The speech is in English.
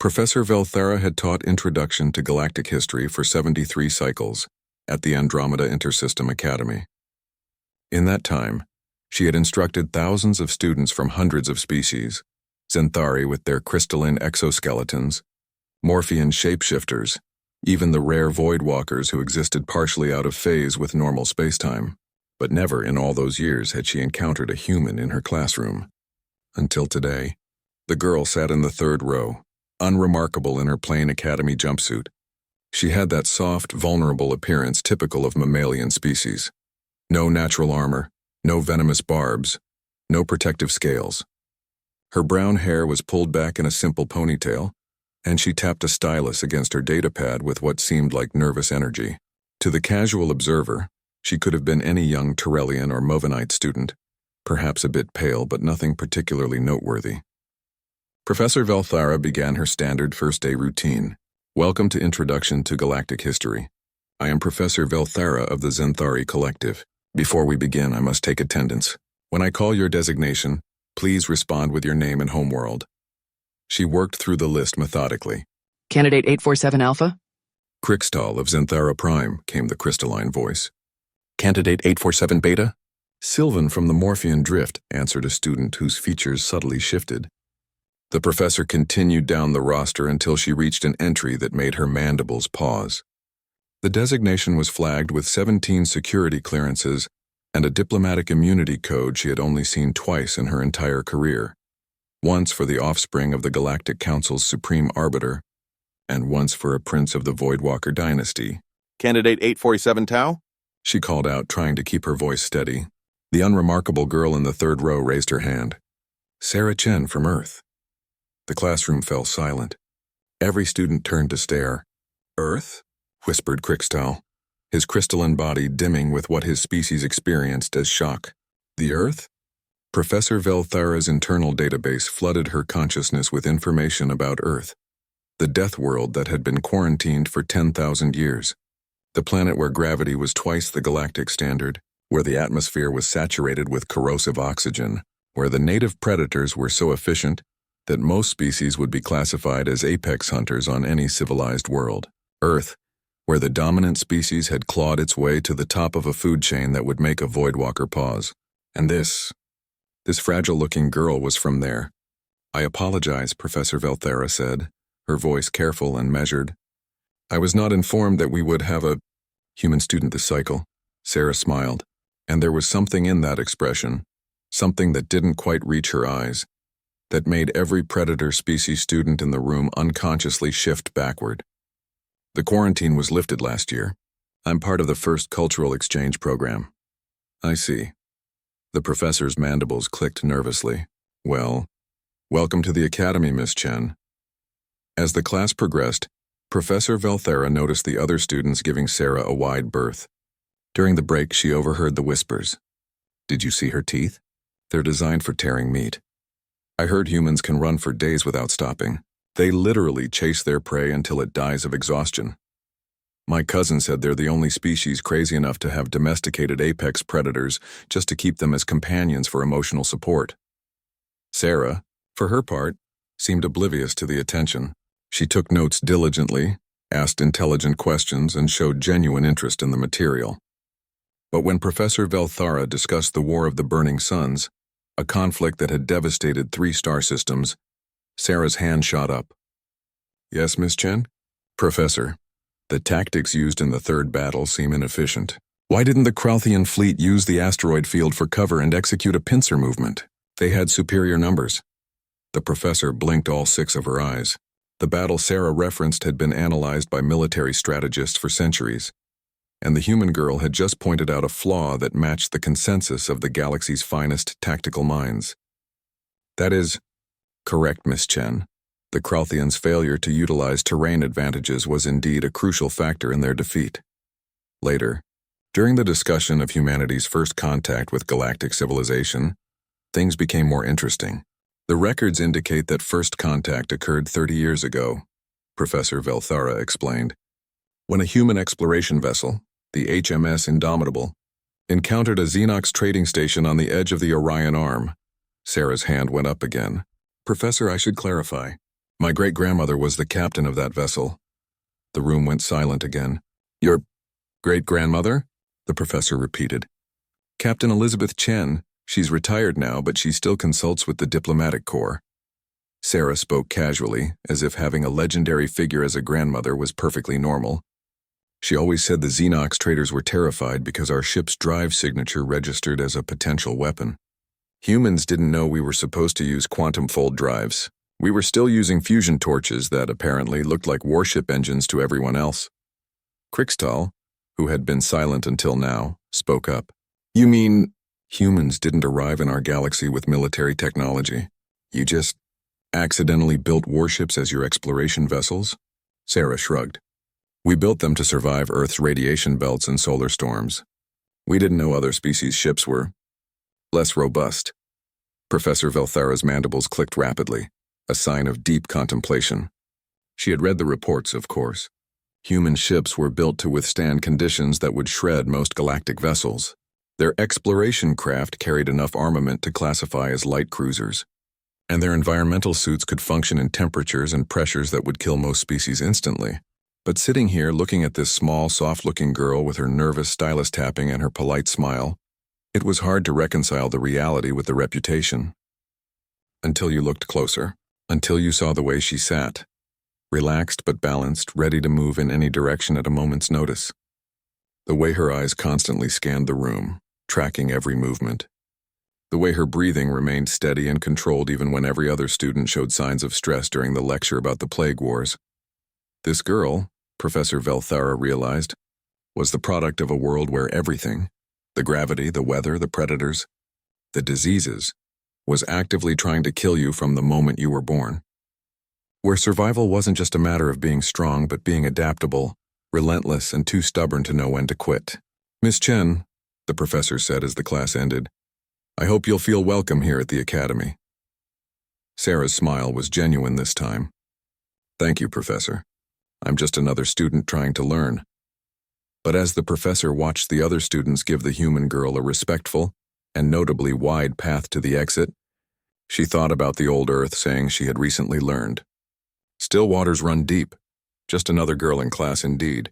Professor Velthara had taught Introduction to Galactic History for 73 cycles at the Andromeda Intersystem Academy. In that time, she had instructed thousands of students from hundreds of species, Xanthari with their crystalline exoskeletons, Morphean shapeshifters, even the rare voidwalkers who existed partially out of phase with normal spacetime. But never in all those years had she encountered a human in her classroom. Until today, the girl sat in the third row, unremarkable in her plain academy jumpsuit. She had that soft, vulnerable appearance typical of mammalian species. No natural armor, no venomous barbs, no protective scales. Her brown hair was pulled back in a simple ponytail, and she tapped a stylus against her datapad with what seemed like nervous energy. To the casual observer, she could have been any young Tyrellian or Movenite student, perhaps a bit pale but nothing particularly noteworthy. Professor Velthara began her standard first-day routine. Welcome to Introduction to Galactic History. I am Professor Velthara of the Xanthari Collective. Before we begin, I must take attendance. When I call your designation, please respond with your name and homeworld. She worked through the list methodically. Candidate 847 Alpha? Crixtal of Xanthara Prime, came the crystalline voice. Candidate 847 Beta? Sylvan from the Morphean Drift, answered a student whose features subtly shifted. The professor continued down the roster until she reached an entry that made her mandibles pause. The designation was flagged with 17 security clearances and a diplomatic immunity code she had only seen twice in her entire career. Once for the offspring of the Galactic Council's supreme arbiter, and once for a prince of the Voidwalker dynasty. Candidate 847 Tau? She called out, trying to keep her voice steady. The unremarkable girl in the third row raised her hand. Sarah Chen from Earth. The classroom fell silent. Every student turned to stare. Earth? Whispered Crixtal, his crystalline body dimming with what his species experienced as shock. The Earth? Professor Velthara's internal database flooded her consciousness with information about Earth, the death world that had been quarantined for 10,000 years. The planet where gravity was twice the galactic standard, where the atmosphere was saturated with corrosive oxygen, where the native predators were so efficient that most species would be classified as apex hunters on any civilized world. Earth, where the dominant species had clawed its way to the top of a food chain that would make a voidwalker pause. And this fragile-looking girl was from there. I apologize, Professor Velthara said, her voice careful and measured. I was not informed that we would have a human student this cycle. Sarah smiled, and there was something in that expression, something that didn't quite reach her eyes, that made every predator species student in the room unconsciously shift backward. The quarantine was lifted last year. I'm part of the first cultural exchange program. I see. The professor's mandibles clicked nervously. Well, welcome to the academy, Miss Chen. As the class progressed, Professor Velthara noticed the other students giving Sarah a wide berth. During the break, she overheard the whispers. Did you see her teeth? They're designed for tearing meat. I heard humans can run for days without stopping. They literally chase their prey until it dies of exhaustion. My cousin said they're the only species crazy enough to have domesticated apex predators just to keep them as companions for emotional support. Sarah, for her part, seemed oblivious to the attention. She took notes diligently, asked intelligent questions, and showed genuine interest in the material. But when Professor Velthara discussed the War of the Burning Suns, a conflict that had devastated 3 star systems, Sarah's hand shot up. Yes, Miss Chen? Professor, the tactics used in the third battle seem inefficient. Why didn't the Kralthian fleet use the asteroid field for cover and execute a pincer movement? They had superior numbers. The professor blinked all 6 of her eyes. The battle Sarah referenced had been analyzed by military strategists for centuries, and the human girl had just pointed out a flaw that matched the consensus of the galaxy's finest tactical minds. That is correct, Miss Chen. The Kralthians' failure to utilize terrain advantages was indeed a crucial factor in their defeat. Later, during the discussion of humanity's first contact with galactic civilization, things became more interesting. The records indicate that first contact occurred 30 years ago, Professor Velthara explained, when a human exploration vessel, the HMS Indomitable, encountered a Xenox trading station on the edge of the Orion Arm. Sarah's hand went up again. Professor, I should clarify. My great-grandmother was the captain of that vessel. The room went silent again. Your great-grandmother? The professor repeated. Captain Elizabeth Chen. She's retired now, but she still consults with the diplomatic corps. Sarah spoke casually, as if having a legendary figure as a grandmother was perfectly normal. She always said the Xenox traders were terrified because our ship's drive signature registered as a potential weapon. Humans didn't know we were supposed to use quantum fold drives. We were still using fusion torches that apparently looked like warship engines to everyone else. Krixtal, who had been silent until now, spoke up. You mean humans didn't arrive in our galaxy with military technology? You just accidentally built warships as your exploration vessels? Sarah shrugged. We built them to survive Earth's radiation belts and solar storms. We didn't know other species' ships were less robust. Professor Velthara's mandibles clicked rapidly, a sign of deep contemplation. She had read the reports, of course. Human ships were built to withstand conditions that would shred most galactic vessels. Their exploration craft carried enough armament to classify as light cruisers, and their environmental suits could function in temperatures and pressures that would kill most species instantly. But sitting here looking at this small, soft-looking girl with her nervous stylus tapping and her polite smile, it was hard to reconcile the reality with the reputation. Until you looked closer, until you saw the way she sat, relaxed but balanced, ready to move in any direction at a moment's notice. The way her eyes constantly scanned the room, tracking every movement. The way her breathing remained steady and controlled even when every other student showed signs of stress during the lecture about the plague wars. This girl, Professor Velthara realized, was the product of a world where everything, the gravity, the weather, the predators, the diseases, was actively trying to kill you from the moment you were born. Where survival wasn't just a matter of being strong but being adaptable, relentless, and too stubborn to know when to quit. Miss Chen, the professor said as the class ended, I hope you'll feel welcome here at the academy. Sarah's smile was genuine this time. Thank you, Professor. I'm just another student trying to learn. But as the professor watched the other students give the human girl a respectful and notably wide path to the exit, she thought about the old Earth saying she had recently learned. Still waters run deep. Just another girl in class indeed.